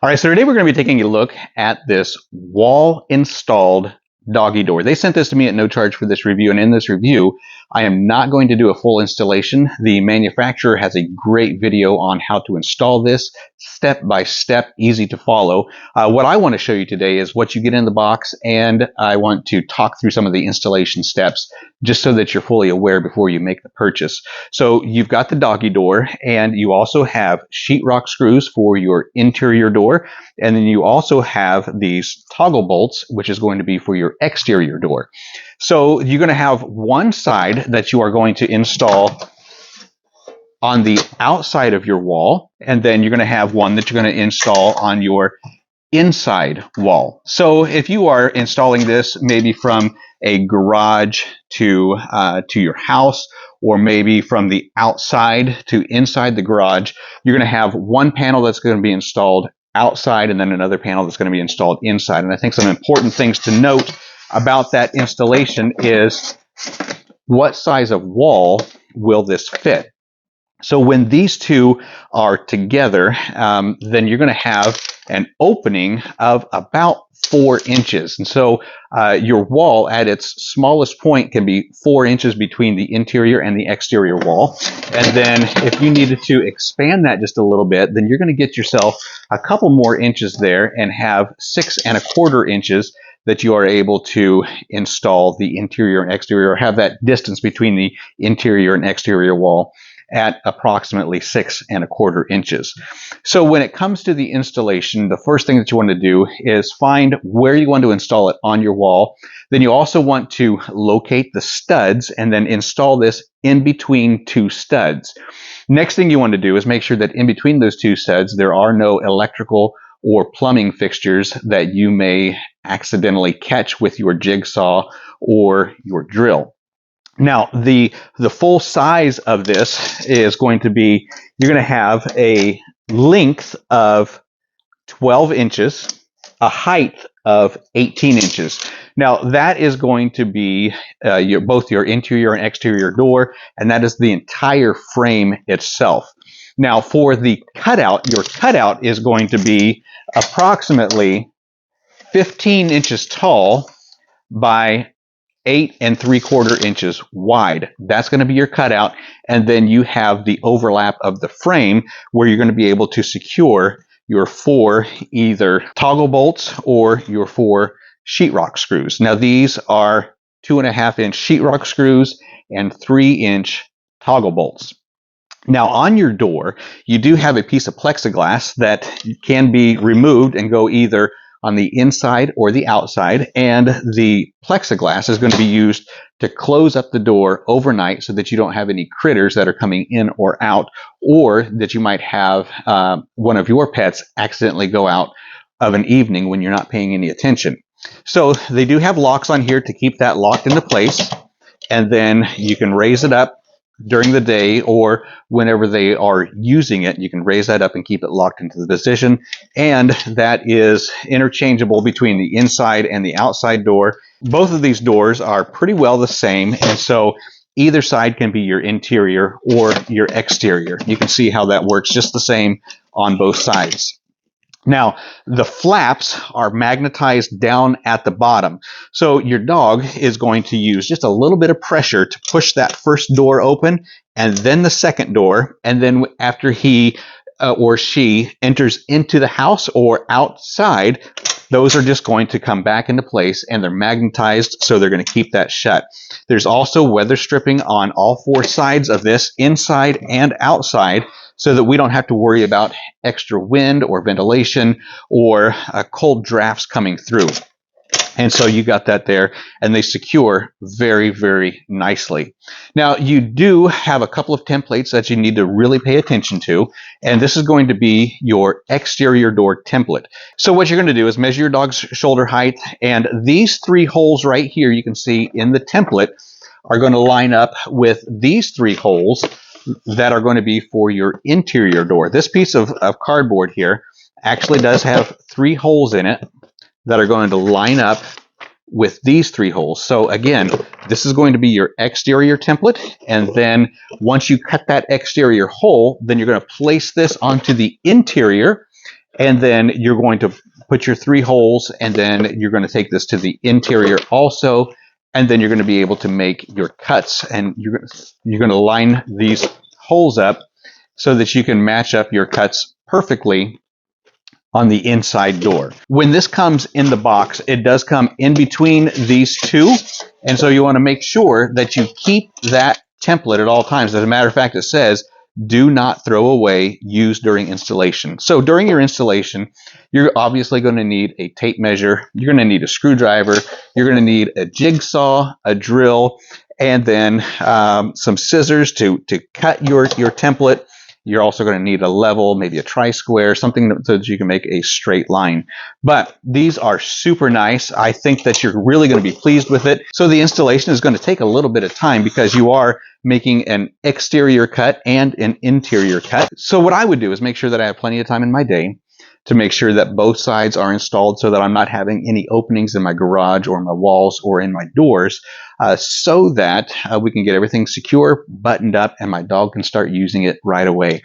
All right, so today we're going to be taking a look at this wall-installed doggy door. They sent this to me at no charge for this review, and in this review, I am not going to do a full installation. The manufacturer has a great video on how to install this, step by step, easy to follow. What I want to show you today is what you get in the box, and I want to talk through some of the installation steps just so that you're fully aware before you make the purchase. So you've got the doggy door, and you also have sheetrock screws for your interior door, and then you also have these toggle bolts, which is going to be for your exterior door. So you're going to have one side that you are going to install on the outside of your wall, and then you're going to have one that you're going to install on your inside wall. So if you are installing this maybe from a garage to your house, or maybe from the outside to inside the garage, you're going to have one panel that's going to be installed outside and then another panel that's going to be installed inside. And I think some important things to note about that installation is what size of wall will this fit? So when these two are together, then you're going to have an opening of about 4 inches. And so your wall at its smallest point can be 4 inches between the interior and the exterior wall. And then if you needed to expand that just a little bit, then you're going to get yourself a couple more inches there and have 6 1/4 inches that you are able to install the interior and exterior, or have that distance between the interior and exterior wall at approximately 6 1/4 inches. So when it comes to the installation, the first thing that you want to do is find where you want to install it on your wall. Then you also want to locate the studs and then install this in between 2 studs. Next thing you want to do is make sure that in between those 2 studs there are no electrical or plumbing fixtures that you may accidentally catch with your jigsaw or your drill. Now, the full size of this is going to be, you're going to have a length of 12 inches, a height of 18 inches. Now, that is going to be both your interior and exterior door, and that is the entire frame itself. Now, for the cutout, your cutout is going to be approximately 15 inches tall by 8 3/4 inches wide. That's going to be your cutout, and then you have the overlap of the frame where you're going to be able to secure your 4 either toggle bolts or your 4 sheetrock screws. Now these are 2.5 inch sheetrock screws and 3-inch toggle bolts. Now on your door, you do have a piece of plexiglass that can be removed and go either on the inside or the outside, and the plexiglass is going to be used to close up the door overnight so that you don't have any critters that are coming in or out, or that you might have one of your pets accidentally go out of an evening when you're not paying any attention. So they do have locks on here to keep that locked into place, and then you can raise it up during the day, or whenever they are using it, you can raise that up and keep it locked into the position. And that is interchangeable between the inside and the outside door. Both of these doors are pretty well the same, and so either side can be your interior or your exterior. You can see how that works just the same on both sides. Now, the flaps are magnetized down at the bottom. So your dog is going to use just a little bit of pressure to push that first door open, and then the second door. And then after he or she enters into the house or outside, those are just going to come back into place, and they're magnetized, so they're going to keep that shut. There's also weather stripping on all 4 sides of this, inside and outside, so that we don't have to worry about extra wind or ventilation or cold drafts coming through. And so you got that there, and they secure very, very nicely. Now, you do have a couple of templates that you need to really pay attention to, and this is going to be your exterior door template. So what you're going to do is measure your dog's shoulder height, and these 3 holes right here you can see in the template are going to line up with these 3 holes that are going to be for your interior door. This piece of cardboard here actually does have 3 holes in it that are going to line up with these 3 holes. So again, this is going to be your exterior template, and then once you cut that exterior hole, then you're going to place this onto the interior, And then you're going to put your 3 holes, and then you're going to take this to the interior also, and then you're going to be able to make your cuts, and you're going to line these holes up so that you can match up your cuts perfectly on the inside door. When this comes in the box, it does come in between these two, and so you want to make sure that you keep that template at all times. As a matter of fact, it says, do not throw away, use during installation. So during your installation, you're obviously going to need a tape measure, you're going to need a screwdriver, you're going to need a jigsaw, a drill, and then some scissors to cut your template. You're also going to need a level, maybe a tri-square, something so that you can make a straight line. But these are super nice. I think that you're really going to be pleased with it. So the installation is going to take a little bit of time because you are making an exterior cut and an interior cut. So what I would do is make sure that I have plenty of time in my day to make sure that both sides are installed so that I'm not having any openings in my garage or my walls or in my doors, so that we can get everything secure, buttoned up, and my dog can start using it right away.